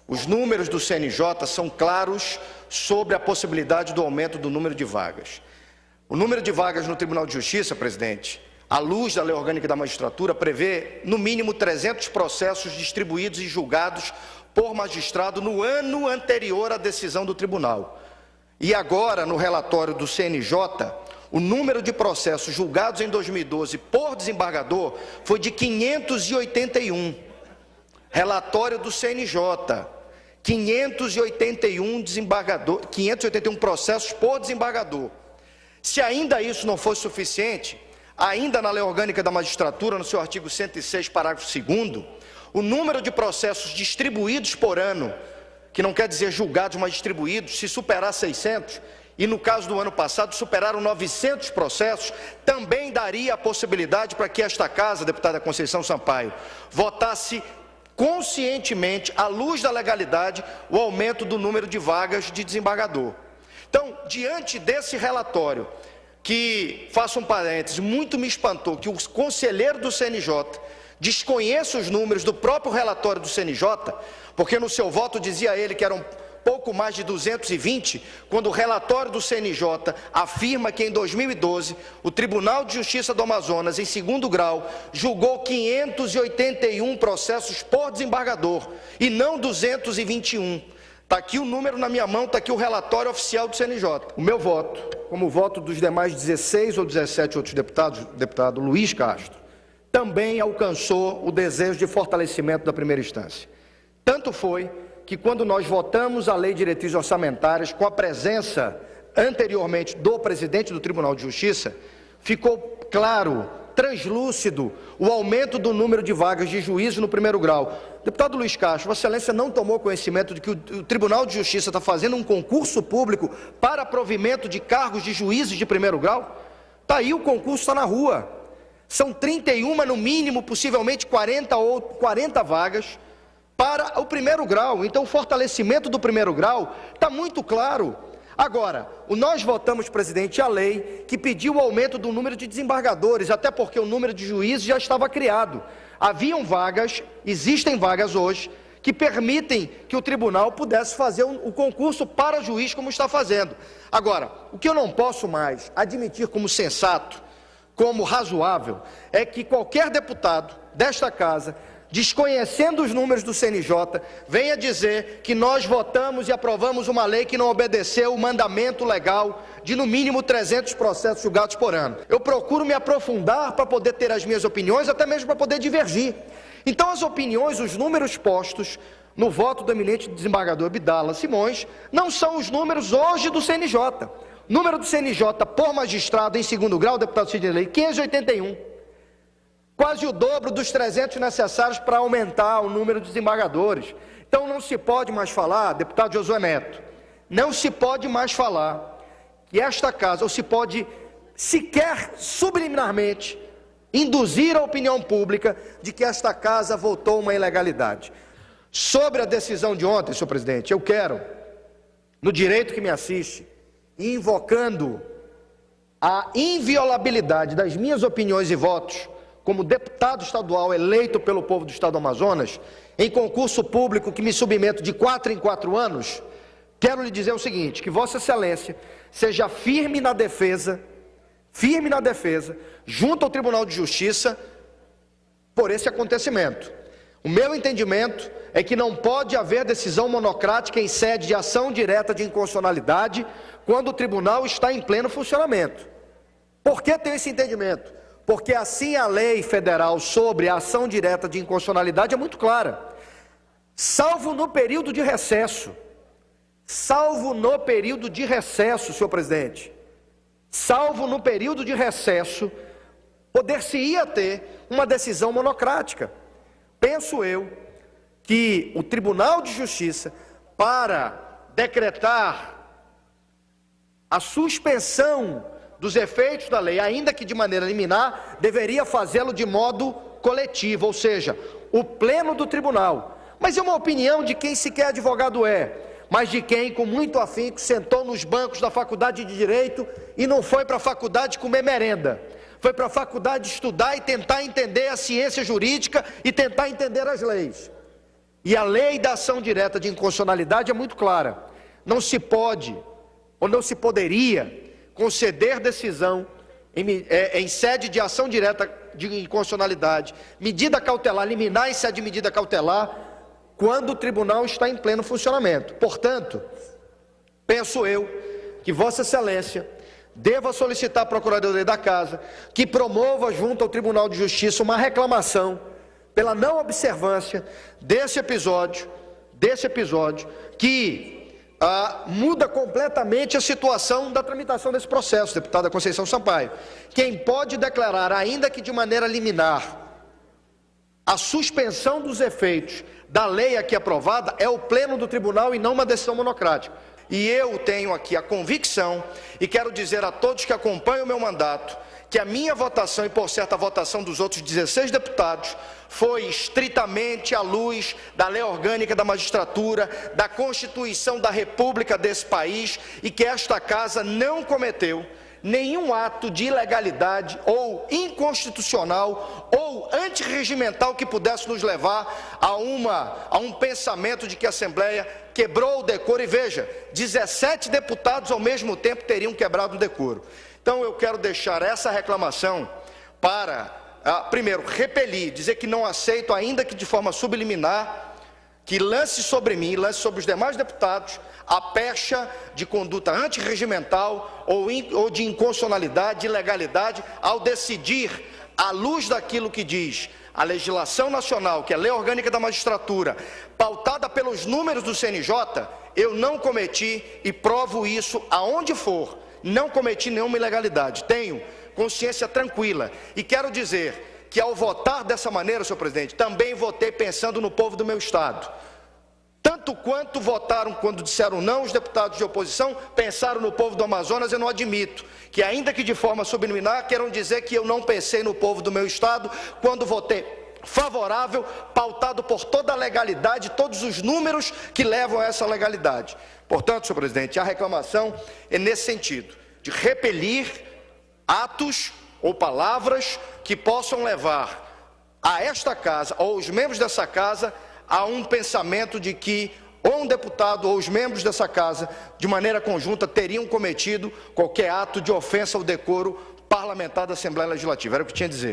Os números do CNJ são claros sobre a possibilidade do aumento do número de vagas. O número de vagas no Tribunal de Justiça, presidente, à luz da Lei Orgânica da Magistratura, prevê, no mínimo, 300 processos distribuídos e julgados por magistrado no ano anterior à decisão do tribunal. E agora, no relatório do CNJ, o número de processos julgados em 2012 por desembargador foi de 581. Relatório do CNJ, 581 processos por desembargador. Se ainda isso não fosse suficiente, ainda na Lei Orgânica da Magistratura, no seu artigo 106, parágrafo 2º, o número de processos distribuídos por ano, que não quer dizer julgados, mas distribuídos, se superar 600, e no caso do ano passado superaram 900 processos, também daria a possibilidade para que esta Casa, deputada Conceição Sampaio, votasse conscientemente, à luz da legalidade, o aumento do número de vagas de desembargador. Então, diante desse relatório, que, faço um parêntese, muito me espantou que o conselheiro do CNJ desconheça os números do próprio relatório do CNJ, porque no seu voto dizia ele que eram pouco mais de 220, quando o relatório do CNJ afirma que em 2012 o Tribunal de Justiça do Amazonas, em 2º grau, julgou 581 processos por desembargador e não 221. Está aqui o número na minha mão, está aqui o relatório oficial do CNJ. O meu voto, como o voto dos demais 16 ou 17 outros deputados, deputado Luiz Castro, também alcançou o desejo de fortalecimento da primeira instância. Tanto foi que quando nós votamos a Lei de Diretrizes Orçamentárias, com a presença anteriormente do presidente do Tribunal de Justiça, ficou claro, translúcido, o aumento do número de vagas de juízes no 1º grau. Deputado Luiz Castro, Vossa Excelência não tomou conhecimento de que o Tribunal de Justiça está fazendo um concurso público para provimento de cargos de juízes de 1º grau? Está aí, o concurso está na rua. São 31, no mínimo, possivelmente 40 vagas para o 1º grau. Então, o fortalecimento do 1º grau está muito claro. Agora, nós votamos, presidente, a lei que pediu o aumento do número de desembargadores, até porque o número de juízes já estava criado. Haviam vagas, existem vagas hoje, que permitem que o tribunal pudesse fazer o concurso para juiz, como está fazendo. Agora, o que eu não posso mais admitir como sensato, como razoável, é que qualquer deputado desta Casa, desconhecendo os números do CNJ, venha dizer que nós votamos e aprovamos uma lei que não obedeceu o mandamento legal de no mínimo 300 processos julgados por ano. Eu procuro me aprofundar para poder ter as minhas opiniões, até mesmo para poder divergir. Então as opiniões, os números postos no voto do eminente desembargador Abdala Simões, não são os números hoje do CNJ. Número do CNJ por magistrado em 2º grau, deputado Sidney, 581. Quase o dobro dos 300 necessários para aumentar o número de desembargadores. Então não se pode mais falar, deputado Josué Neto, não se pode mais falar que esta Casa, ou se pode sequer subliminarmente induzir a opinião pública de que esta Casa votou uma ilegalidade. Sobre a decisão de ontem, senhor presidente, eu quero, no direito que me assiste, invocando a inviolabilidade das minhas opiniões e votos, como deputado estadual eleito pelo povo do estado do Amazonas, em concurso público que me submeto de 4 em 4 anos, quero lhe dizer o seguinte, que Vossa Excelência seja firme na defesa, junto ao Tribunal de Justiça, por esse acontecimento. O meu entendimento é que não pode haver decisão monocrática em sede de ação direta de inconstitucionalidade quando o tribunal está em pleno funcionamento. Por que tem esse entendimento? Porque assim a lei federal sobre a ação direta de inconstitucionalidade é muito clara. Salvo no período de recesso, senhor presidente, salvo no período de recesso, poder-se-ia ter uma decisão monocrática. Penso eu que o Tribunal de Justiça, para decretar a suspensão dos efeitos da lei, ainda que de maneira liminar, deveria fazê-lo de modo coletivo, ou seja, o pleno do tribunal. Mas é uma opinião de quem sequer advogado é, mas de quem, com muito afinco, sentou nos bancos da faculdade de Direito e não foi para a faculdade comer merenda. Foi para a faculdade estudar e tentar entender a ciência jurídica e tentar entender as leis. E a lei da ação direta de inconstitucionalidade é muito clara. Não se pode, ou não se poderia, conceder decisão em sede de ação direta de inconstitucionalidade, medida cautelar, liminar em sede de medida cautelar, quando o tribunal está em pleno funcionamento. Portanto, penso eu que Vossa Excelência deva solicitar à Procuradoria da Casa que promova junto ao Tribunal de Justiça uma reclamação pela não observância desse episódio que muda completamente a situação da tramitação desse processo, deputada Conceição Sampaio. Quem pode declarar, ainda que de maneira liminar, a suspensão dos efeitos da lei aqui aprovada é o pleno do tribunal e não uma decisão monocrática. E eu tenho aqui a convicção, e quero dizer a todos que acompanham o meu mandato, que a minha votação e, por certo, a votação dos outros 16 deputados foi estritamente à luz da lei orgânica da magistratura, da Constituição da República desse país, e que esta Casa não cometeu nenhum ato de ilegalidade ou inconstitucional ou antirregimental que pudesse nos levar a um pensamento de que a Assembleia quebrou o decoro. E veja, 17 deputados ao mesmo tempo teriam quebrado o decoro. Então eu quero deixar essa reclamação para, primeiro, repelir, dizer que não aceito, ainda que de forma subliminar, que lance sobre mim, lance sobre os demais deputados, a pecha de conduta antirregimental ou de inconstitucionalidade, de ilegalidade, ao decidir, à luz daquilo que diz a legislação nacional, que é a lei orgânica da magistratura, pautada pelos números do CNJ, eu não cometi e provo isso aonde for, não cometi nenhuma ilegalidade, tenho consciência tranquila e quero dizer que ao votar dessa maneira, senhor presidente, também votei pensando no povo do meu estado. Tanto quanto votaram quando disseram não os deputados de oposição, pensaram no povo do Amazonas. Eu não admito que, ainda que de forma subliminar, queiram dizer que eu não pensei no povo do meu estado quando votei favorável, pautado por toda a legalidade, todos os números que levam a essa legalidade. Portanto, senhor presidente, a reclamação é nesse sentido, de repelir atos ou palavras que possam levar a esta Casa, ou os membros dessa Casa, a um pensamento de que ou um deputado ou os membros dessa Casa, de maneira conjunta, teriam cometido qualquer ato de ofensa ao decoro parlamentar da Assembleia Legislativa. Era o que tinha a dizer.